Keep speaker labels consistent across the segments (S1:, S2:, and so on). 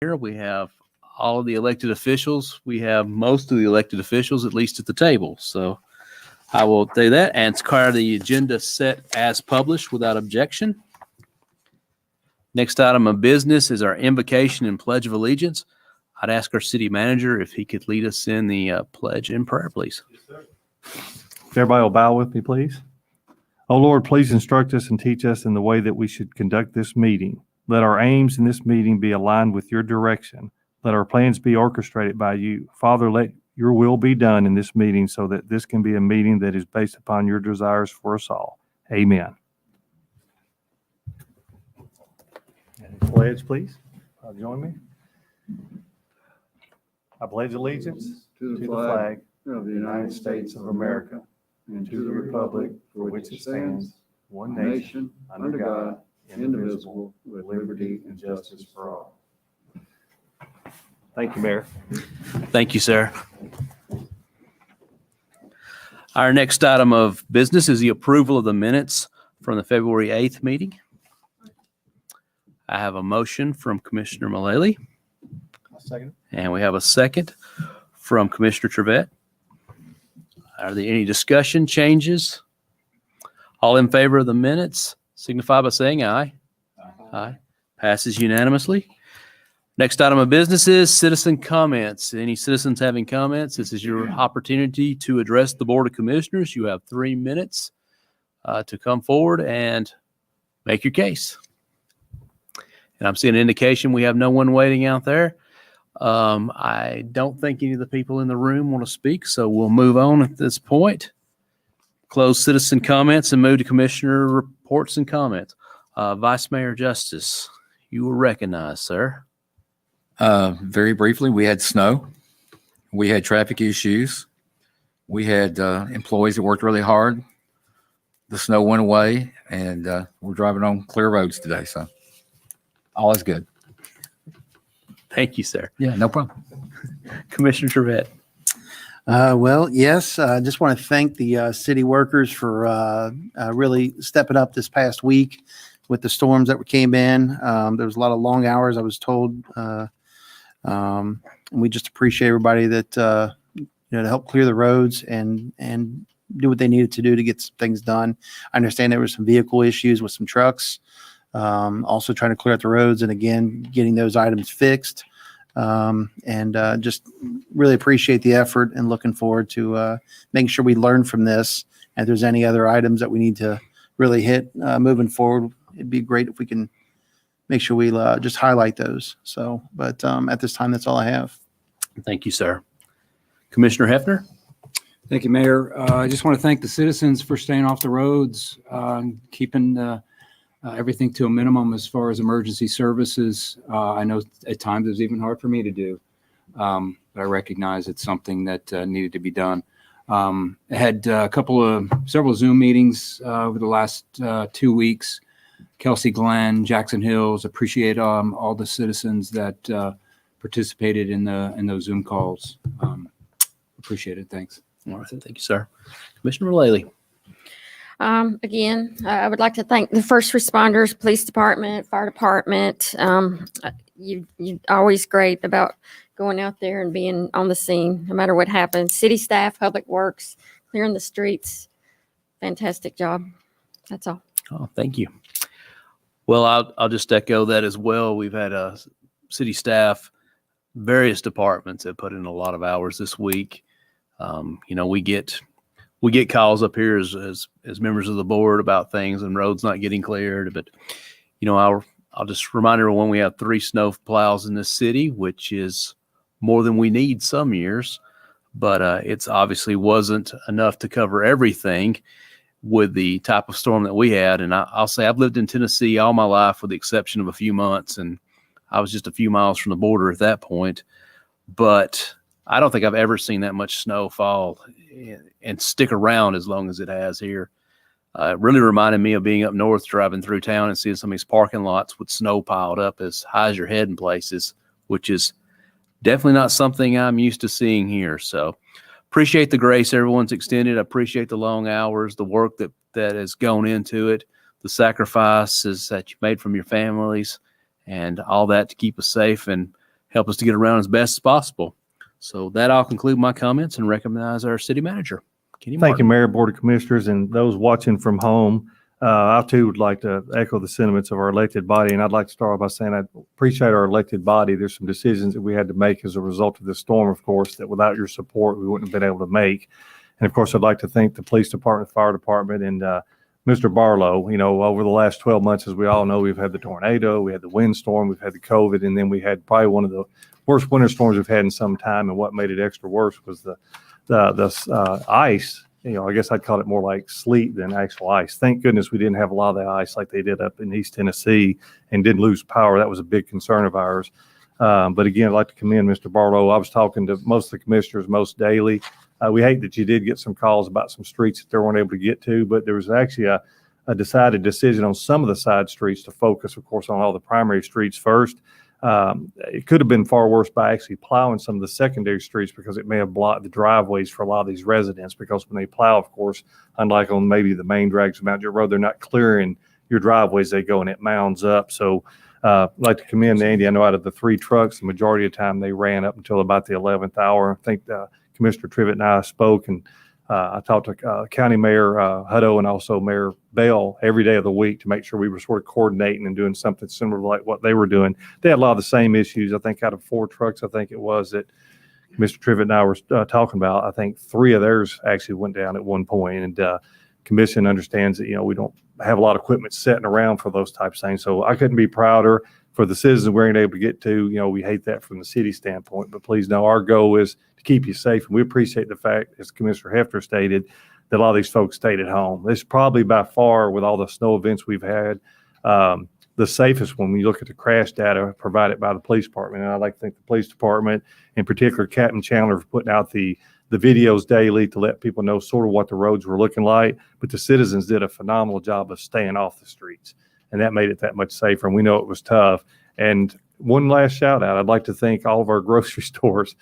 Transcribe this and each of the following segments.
S1: Here we have all of the elected officials. We have most of the elected officials, at least at the table. So I will do that and declare the agenda set as published without objection. Next item of business is our invocation and pledge of allegiance. I'd ask our city manager if he could lead us in the pledge and prayer, please.
S2: Yes, sir. If everybody will bow with me, please. Oh Lord, please instruct us and teach us in the way that we should conduct this meeting. Let our aims in this meeting be aligned with your direction. Let our plans be orchestrated by you. Father, let your will be done in this meeting so that this can be a meeting that is based upon your desires for us all. Amen. And pledge, please. Join me. I pledge allegiance to the flag of the United States of America and to the republic for which it stands, one nation, under God, indivisible, with liberty and justice for all. Thank you, Mayor.
S1: Thank you, sir. Our next item of business is the approval of the minutes from the February 8th meeting. I have a motion from Commissioner Mullally.
S2: I'll second it.
S1: And we have a second from Commissioner Trevette. Are there any discussion, changes? All in favor of the minutes signify by saying aye. Aye. Passes unanimously. Next item of business is citizen comments. Any citizens having comments? This is your opportunity to address the Board of Commissioners. You have 3 minutes to come forward and make your case. And I'm seeing an indication we have no one waiting out there. I don't think any of the people in the room want to speak, so we'll move on at this point. Close citizen comments and move to commissioner reports and comments. Vice Mayor Justice, you were recognized, sir.
S3: Very briefly, we had snow. We had traffic issues. We had employees that worked really hard. The snow went away, and we're driving on clear roads today, so all is good.
S1: Thank you, sir.
S3: Yeah, no problem.
S1: Commissioner Trevette.
S4: Well, yes, I just want to thank the city workers for really stepping up this past week with the storms that came in. There was a lot of long hours, I was told. And we just appreciate everybody that, to help clear the roads and do what they needed to do to get some things done. I understand there were some vehicle issues with some trucks. Also trying to clear out the roads and again, getting those items fixed. Just really appreciate the effort and looking forward to making sure we learn from this. And if there's any other items that we need to really hit moving forward, it'd be great if we can make sure we just highlight those. So, but at this time, that's all I have.
S1: Thank you, sir. Commissioner Hefner.
S5: Thank you, Mayor. I just want to thank the citizens for staying off the roads, keeping everything to a minimum as far as emergency services. I know at times it was even hard for me to do, but I recognize it's something that needed to be done. I had several Zoom meetings over the last 2 weeks. Kelsey Glenn, Jackson Hills, appreciate all the citizens that participated in those Zoom calls. Appreciate it. Thanks.
S1: All right. Thank you, sir. Commissioner Mullally.
S6: Again, I would like to thank the first responders, police department, fire department. You're always great about going out there and being on the scene, no matter what happens. City staff, public works, clearing the streets. Fantastic job. That's all.
S1: Oh, thank you. Well, I'll just echo that as well. We've had city staff, various departments have put in a lot of hours this week. We get calls up here as members of the board about things and roads not getting cleared. But, I'll just remind everyone we have 3 snow plows in this city, which is more than we need some years. But it's obviously wasn't enough to cover everything with the type of storm that we had. And I'll say I've lived in Tennessee all my life with the exception of a few months. And I was just a few miles from the border at that point. But I don't think I've ever seen that much snow fall and stick around as long as it has here. It really reminded me of being up north, driving through town and seeing some of these parking lots with snow piled up as high as your head in places, which is definitely not something I'm used to seeing here. So appreciate the grace everyone's extended. I appreciate the long hours, the work that has gone into it, the sacrifices that you made from your families and all that to keep us safe. And help us to get around as best as possible. So that I'll conclude my comments and recognize our city manager. Kenny
S2: Thank you,
S1: Martin.
S2: Mayor, Board of Commissioners, and those watching from home. I too would like to echo the sentiments of our elected body, and I'd like to start by saying I appreciate our elected body. There's some decisions that we had to make as a result of this storm, of course, that without your support, we wouldn't have been able to make. And of course, I'd like to thank the police department, fire department, and Mr. Barlow. You know, over the last 12 months, as we all know, we've had the tornado, we had the windstorm, we've had the COVID, and then we had probably one of the worst winter storms we've had in some time. And what made it extra worse was the ice. You know, I guess I'd call it more like sleet than actual ice. Thank goodness we didn't have a lot of that ice like they did up in East Tennessee and didn't lose power. That was a big concern of ours. But again, I'd like to commend Mr. Barlow. I was talking to most of the commissioners most daily. We hate that you did get some calls about some streets that they weren't able to get to, but there was actually a decided decision on some of the side streets to focus, of course, on all the primary streets first. It could have been far worse by actually plowing some of the secondary streets because it may have blocked the driveways for a lot of these residents, because when they plow, of course, unlike on maybe the main drags of Mount Juliet Road, they're not clearing your driveways. They go and it mounds up. So I'd like to commend Andy. I know out of the 3 trucks, the majority of the time they ran up until about the 11th hour. I think Commissioner Trivett and I spoke, and I talked to County Mayor Hutto and also Mayor Bell every day of the week to make sure we were sort of coordinating and doing something similar to like what they were doing. They had a lot of the same issues. I think out of 4 trucks, I think it was that Mr. Trivett and I were talking about, I think 3 of theirs actually went down at one point. And Commission understands that, you know, we don't have a lot of equipment sitting around for those types of things. So I couldn't be prouder for the citizens we weren't able to get to. You know, we hate that from the city standpoint, but please know our goal is to keep you safe. And we appreciate the fact, as Commissioner Hefner stated, that a lot of these folks stayed at home. This is probably by far, with all the snow events we've had, the safest one when you look at the crash data provided by the police department. And I'd like to thank the police department, in particular Captain Chandler, for putting out the videos daily to let people know sort of what the roads were looking like. But the citizens did a phenomenal job of staying off the streets, and that made it that much safer. And we know it was tough. And one last shout out, I'd like to thank all of our grocery stores,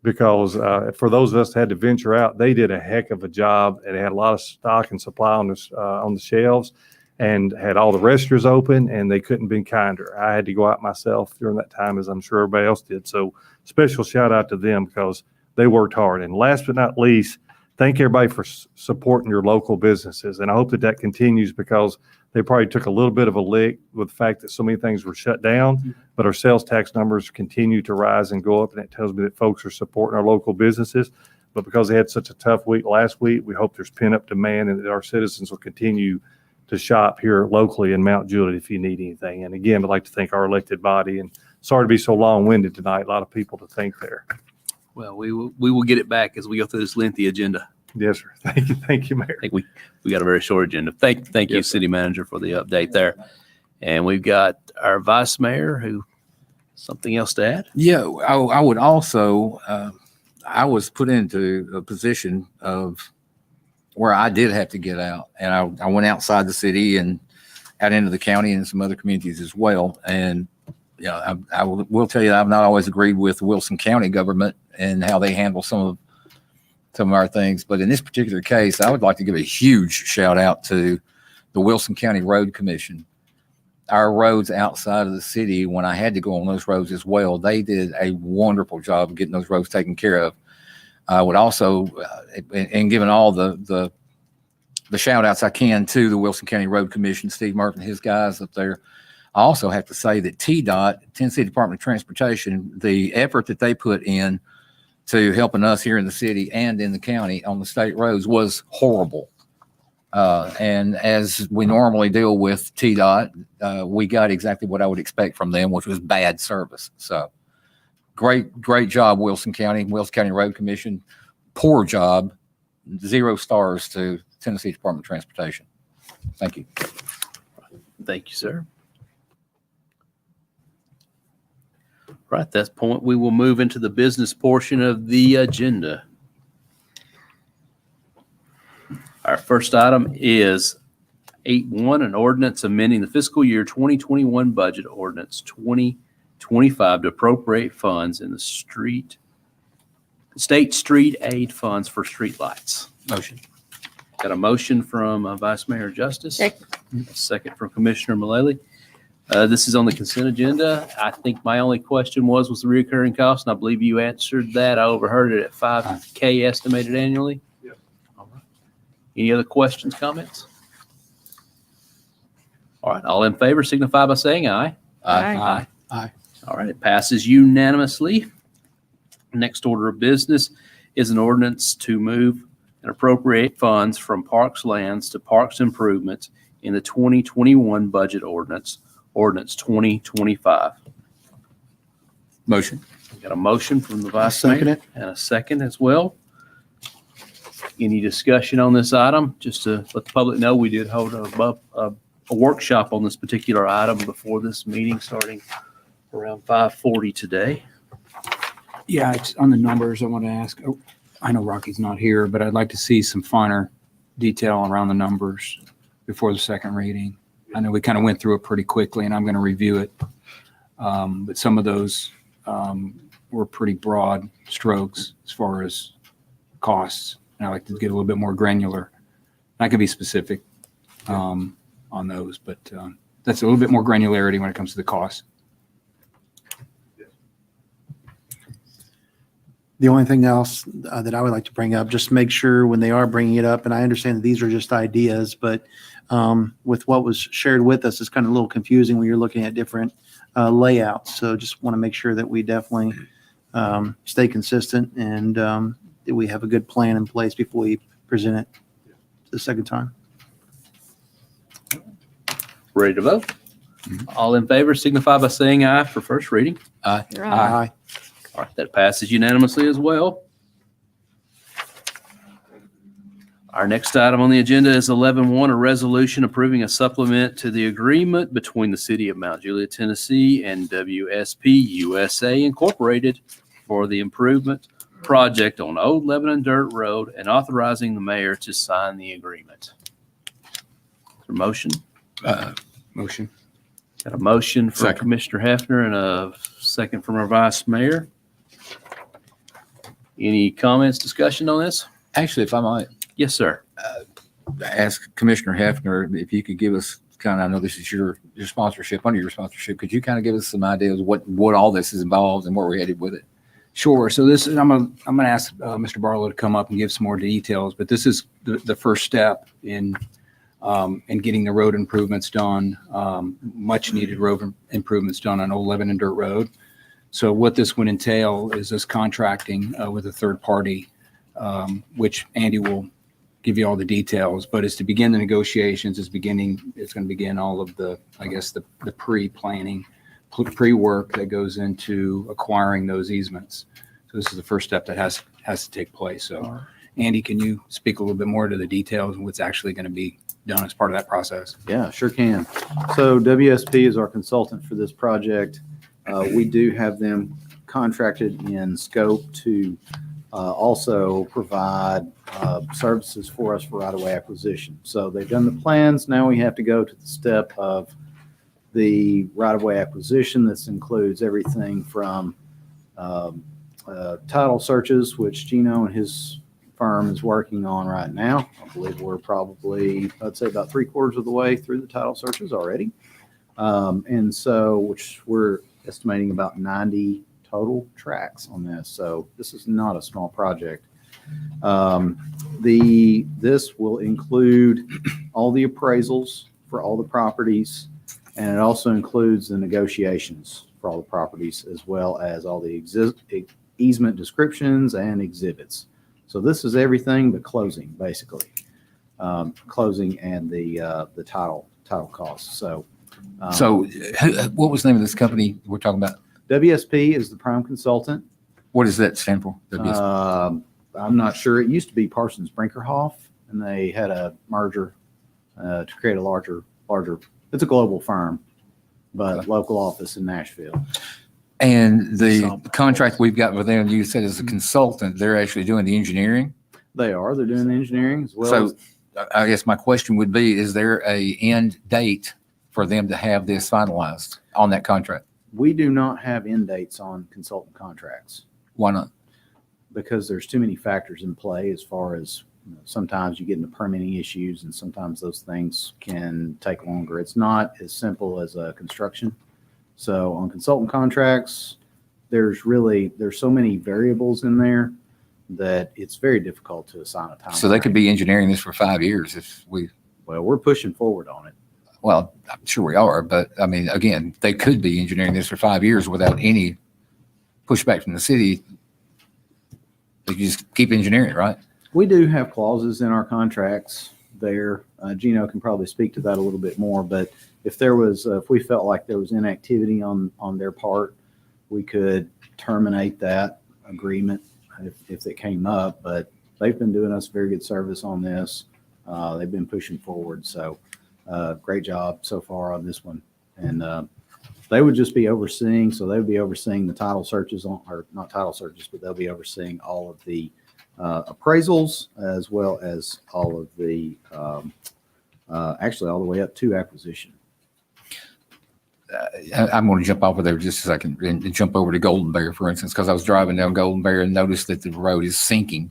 S2: because for those of us that had to venture out, they did a heck of a job. And they had a lot of stock and supply on the shelves, and had all the registers open, and they couldn't be kinder. I had to go out myself during that time, as I'm sure everybody else did. So special shout out to them, because they worked hard. And last but not least, thank everybody for supporting your local businesses. And I hope that that continues, because they probably took a little bit of a lick with the fact that so many things were shut down, but our sales tax numbers continue to rise and go up. And it tells me that folks are supporting our local businesses. But because they had such a tough week last week, we hope there's pent-up demand and that our citizens will continue to shop here locally in Mount Juliet if you need anything. And again, I'd like to thank our elected body, and sorry to be so long-winded tonight. A lot of people to thank there.
S1: Well, we will get it back as we go through this lengthy agenda.
S2: Yes, sir. Thank you, Mayor.
S1: I think we got a very short agenda. Thank you,
S2: Yes, sir.
S1: City Manager, for the update there. And we've got our Vice Mayor, who something else to add?
S3: Yeah, I would also, I was put into a position of where I did have to get out, and I went outside the city and out into the county and some other communities as well. And you know, I will tell you, I've not always agreed with the Wilson County government and how they handle some of our things. But in this particular case, I would like to give a huge shout out to the Wilson County Road Commission. Our roads outside of the city, when I had to go on those roads as well, they did a wonderful job of getting those roads taken care of. I would also, and giving all the shout outs I can to the Wilson County Road Commission, Steve Murphy and his guys up there. I also have to say that TDOT, Tennessee Department of Transportation, the effort that they put in to helping us here in the city and in the county on the state roads was horrible. And as we normally deal with TDOT, we got exactly what I would expect from them, which was bad service. So great job, Wilson County Road Commission. Poor job, 0 stars to Tennessee Department of Transportation. Thank you.
S1: Thank you, sir. Right, at that point, we will move into the business portion of the agenda. Our first item is 8.1, an ordinance amending the fiscal year 2021 budget ordinance 2025 to appropriate funds in the state street aid funds for streetlights.
S3: Motion.
S1: Got a motion from Vice Mayor Justice.
S6: Second.
S1: A second from Commissioner Mullally. This is on the consent agenda. I think my only question was the recurring cost, and I believe you answered that. I overheard it at $5K estimated annually.
S2: Yes.
S1: All right. Any other questions, comments? All right, all in favor signify by saying aye.
S6: Aye.
S4: Aye.
S1: All right, it passes unanimously. Next order of business is an ordinance to move and appropriate funds from parks lands to parks improvements in the 2021 budget ordinance 2025.
S3: Motion.
S1: Got a motion from the vice
S4: Second
S1: mayor
S4: it.
S1: and a second as well. Any discussion on this item? Just to let the public know, we did hold a workshop on this particular item before this meeting, starting around 5:40 today.
S5: Yeah, it's on the numbers. I want to ask, oh, I know Rocky's not here, but I'd like to see some finer detail around the numbers before the second reading. I know we kind of went through it pretty quickly and I'm going to review it. But some of those were pretty broad strokes as far as costs. And I like to get a little bit more granular. I could be specific on those, but that's a little bit more granularity when it comes to the cost.
S4: The only thing else that I would like to bring up, just make sure when they are bringing it up, and I understand that these are just ideas, but with what was shared with us, it's kind of a little confusing when you're looking at different layouts. So just want to make sure that we definitely stay consistent and that we have a good plan in place before we present it the second time.
S1: Ready to vote? All in favor signify by saying aye for first reading.
S3: Aye.
S4: Aye.
S1: All right, that passes unanimously as well. Our next item on the agenda is 11.1, a resolution approving a supplement to the agreement between the City of Mount Juliet, Tennessee and WSP USA Incorporated for the improvement project on Old Lebanon Dirt Road and authorizing the mayor to sign the agreement. Is there a motion?
S5: Motion.
S1: Got a motion from
S3: Second.
S1: Commissioner Hefner and a second from our vice mayor. Any comments, discussion on this?
S3: Actually, if I might
S1: Yes, sir.
S3: ask Commissioner Hefner if you could give us kind of, I know this is your sponsorship, under your sponsorship, could you kind of give us some ideas of what all this is involved and where we're headed with it?
S5: Sure. So this is, I'm gonna ask Mr. Barlow to come up and give some more details, but this is the first step in getting the road improvements done, much needed road improvements done on Old Lebanon Dirt Road. So what this would entail is us contracting with a third party, which Andy will give you all the details, but it's to begin the negotiations. It's going to begin all of the, I guess, the pre-planning, pre-work that goes into acquiring those easements. So this is the first step that has to take place. So Andy, can you speak a little bit more to the details and what's actually going to be done as part of that process?
S7: Yeah, sure can. So WSP is our consultant for this project. We do have them contracted in scope to also provide services for us for right-of-way acquisition. So they've done the plans. Now we have to go to the step of the right-of-way acquisition. This includes everything from title searches, which Gino and his firm is working on right now. I believe we're probably, I'd say about 3/4 of the way through the title searches already. And so, which we're estimating about 90 total tracks on this. So this is not a small project. This will include all the appraisals for all the properties, and it also includes the negotiations for all the properties, as well as all the easement descriptions and exhibits. So this is everything but closing, basically. Closing and the title costs. So
S3: What was the name of this company we're talking about?
S7: WSP is the prime consultant.
S3: What does that stand for? WSP.
S7: I'm not sure. It used to be Parsons Brinkerhoff, and they had a merger to create a larger. It's a global firm, but
S3: Okay.
S7: local office in Nashville.
S3: And the contract we've got with them, you said as a consultant, they're actually doing the engineering.
S7: They're doing the engineering as well.
S3: So
S7: as,
S3: I guess my question would be, is there a end date for them to have this finalized on that contract?
S7: we do not have end dates on consultant contracts
S3: Why not?
S7: because there's too many factors in play as far as sometimes you get into permitting issues, and sometimes those things can take longer. It's not as simple as a construction. So on consultant contracts, there's so many variables in there that it's very difficult to assign a time.
S3: So they could be engineering this for 5 years if we,
S7: Well, we're pushing forward on it.
S3: well, I'm sure we are, but I mean, again, they could be engineering this for 5 years without any pushback from the city. They could just keep engineering, right?
S7: We do have clauses in our contracts there. Gino can probably speak to that a little bit more, but if we felt like there was inactivity on their part, we could terminate that agreement if it came up, but they've been doing us very good service on this. They've been pushing forward. So great job so far on this one. And they would just be overseeing. So they would be overseeing the title searches or not title searches, but they'll be overseeing all of the appraisals as well as all of the, actually all the way up to acquisition.
S3: I'm going to jump off of there just a second and jump over to Golden Bear, for instance, because I was driving down Golden Bear and noticed that the road is sinking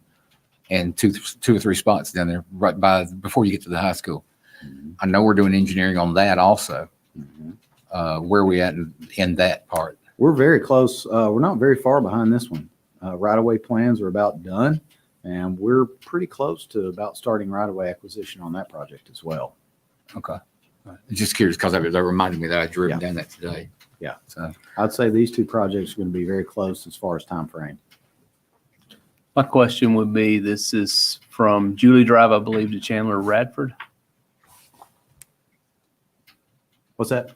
S3: and two or three spots down there right before you get to the high school.
S7: Mm-hmm.
S3: I know we're doing engineering on that also.
S7: Mm-hmm.
S3: Where are we at in that part?
S7: We're very close. We're not very far behind this one. Right-of-way plans are about done, and we're pretty close to about starting right-of-way acquisition on that project as well.
S3: Okay. Just curious because they reminded me that I driven
S7: Yeah.
S3: down that today.
S7: Yeah.
S3: So
S7: I'd say these two projects are going to be very close as far as time frame.
S1: My question would be, this is from Julie Drive, I believe, to Chandler Radford.
S7: What's that?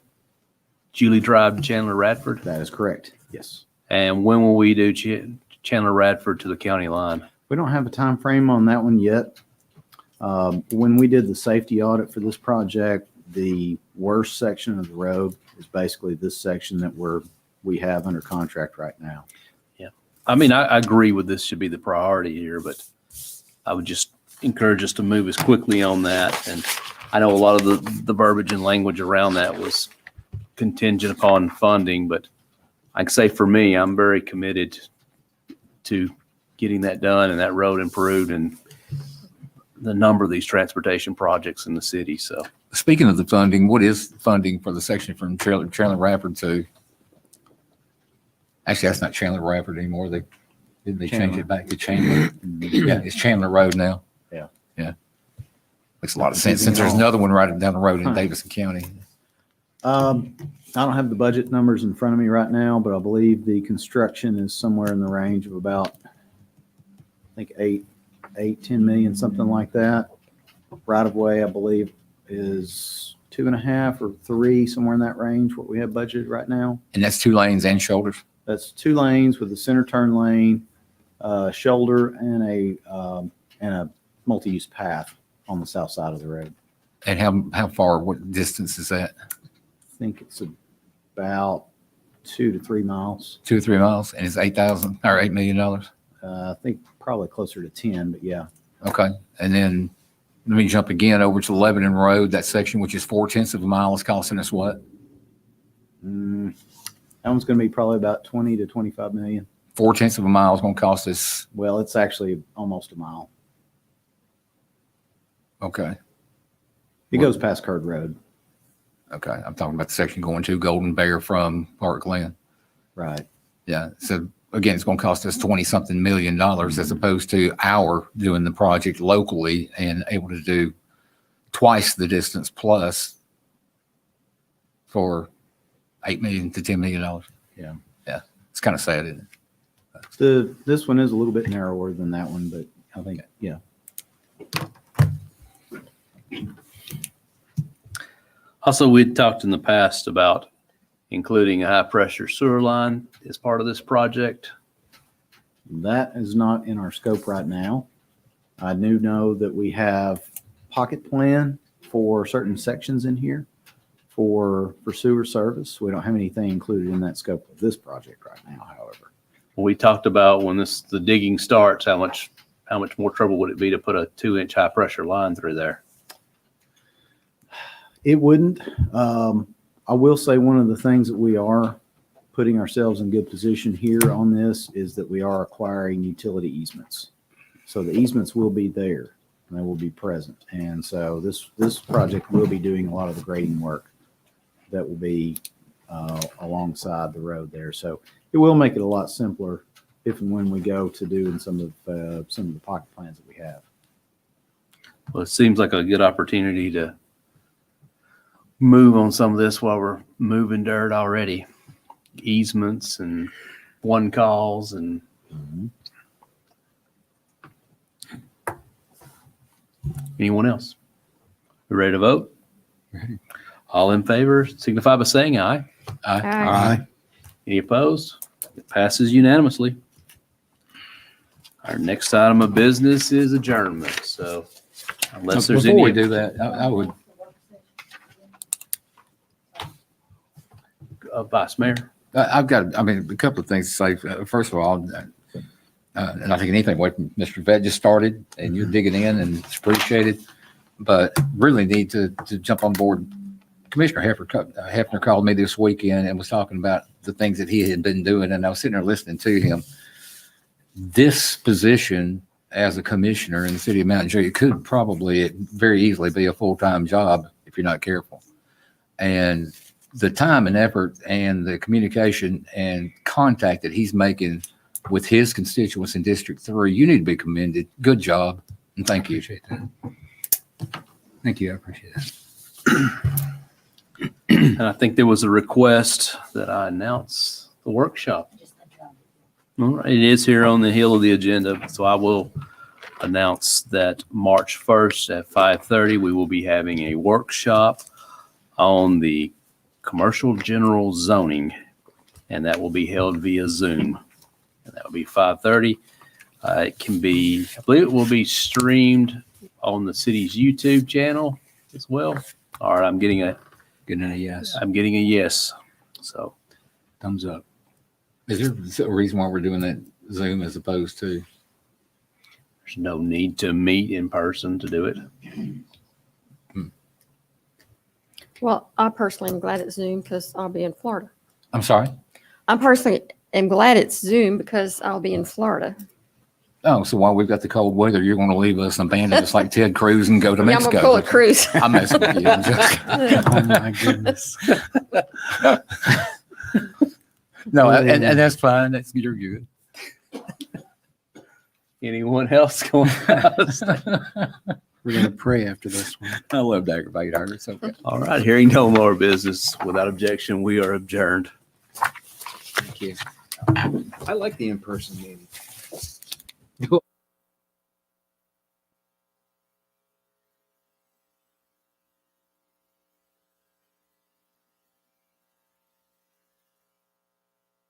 S1: Julie Drive to Chandler Radford.
S7: That is correct. Yes.
S1: And when will we do Chandler Radford to the county line?
S7: We don't have a time frame on that one yet. When we did the safety audit for this project, the worst section of the road is basically this section that we have under contract right now.
S1: I mean, I agree with this should be the priority here, but I would just encourage us to move as quickly on that. And I know a lot of the verbiage and language around that was contingent upon funding, but I can say for me, I'm very committed to getting that done and that road improved and the number of these transportation projects in the city. So
S3: speaking of the funding, what is funding for the section from Chandler Radford to? Actually, that's not Chandler Radford anymore. Didn't they change it back to Chandler? Yeah, it's Chandler Road now.
S7: Yeah.
S3: Yeah. Makes a lot of sense since there's another one right down the road in Davidson County.
S7: I don't have the budget numbers in front of me right now, but I believe the construction is somewhere in the range of about, I think 10 million, something like that. Right of way, I believe, is 2.5 or 3, somewhere in that range, what we have budgeted right now.
S3: And that's 2 lanes and shoulders.
S7: That's 2 lanes with a center turn lane, shoulder, and a multi-use path on the south side of the road.
S3: And how far, what distance is that?
S7: I think it's about 2 to 3 miles.
S3: 2 or 3 miles, and it's $8 million.
S7: I think probably closer to 10, but yeah.
S3: Okay, and then let me jump again over to Lebanon Road, that section, which is 0.4 of a mile, is costing us what?
S7: That one's going to be probably about 20 to 25 million.
S3: 0.4 of a mile is going to cost us.
S7: Well, it's actually almost a mile.
S3: Okay.
S7: It goes past Curd Road.
S3: Okay, I'm talking about the section going to Golden Bear from Parkland.
S7: Right.
S3: Yeah. So again, it's going to cost us $20-something million as opposed to our doing the project locally and able to do twice the distance plus for $8 million to $10 million.
S7: Yeah.
S3: Yeah. It's kind of sad, isn't it?
S7: This one is a little bit narrower than that one, but I think, yeah.
S1: also, we'd talked in the past about including a high pressure sewer line as part of this project.
S7: That is not in our scope right now. I do know that we have pocket plan for certain sections in here for sewer service. We don't have anything included in that scope of this project right now, however.
S1: We talked about when the digging starts, how much more trouble would it be to put a 2-inch high pressure line through there?
S7: It wouldn't. I will say one of the things that we are putting ourselves in good position here on this is that we are acquiring utility easements. So the easements will be there. and they will be present. And so this project will be doing a lot of the grading work that will be alongside the road there. So it will make it a lot simpler if and when we go to doing some of the pocket plans that we have.
S1: Well, it seems like a good opportunity to move on some of this while we're moving dirt already. Easements and one calls and anyone else? We ready to vote?
S3: Ready.
S1: All in favor signify by saying aye.
S6: Aye.
S1: Any opposed? It passes unanimously. Our next item of business is adjournment. So unless there's
S3: Before we
S1: any,
S3: do that, I would,
S1: Vice Mayor.
S3: I've got, I mean, a couple of things to say. First of all, and I think anything what Mr. Vet just started and you're digging in and it's appreciated, but really need to jump on board. Commissioner Hefner called me this weekend and was talking about the things that he had been doing. And I was sitting there listening to him. This position as a commissioner in the city of Mountain View could probably very easily be a full-time job if you're not careful. And the time and effort and the communication and contact that he's making with his constituents in District 3, you need to be commended. Good job. And thank you.
S5: Appreciate that. Thank you. I appreciate that.
S1: And I think there was a request that I announce the workshop. All right, it is here on the heel of the agenda, so I will announce that March 1st at 5:30, we will be having a workshop on the commercial general zoning, and that will be held via Zoom. And that will be 5:30. It can be, I believe it will be streamed on the city's YouTube channel as well. All right, I'm getting a
S5: yes.
S1: yes. So
S5: Thumbs up.
S3: Is there a reason why we're doing that Zoom as opposed to?
S1: there's no need to meet in person to do it.
S6: Well, I personally am glad it's Zoom because I'll be in Florida.
S3: I'm sorry?
S6: I personally am glad it's Zoom because I'll be in Florida.
S3: Oh, so while we've got the cold weather, you're going to leave us and abandon us like Ted Cruz and go to
S6: Yeah, I'm
S3: Mexico?
S6: gonna pull a cruise.
S3: I'm messing with you. I'm just-
S5: Oh my goodness.
S3: No, and that's fine. You're good.
S1: Anyone else going?
S4: We're going to pray after this one.
S3: I love to aggravate her. It's okay.
S1: All right, hearing no more business, without objection, we are adjourned.
S3: Thank you.
S8: I like the in-person meeting.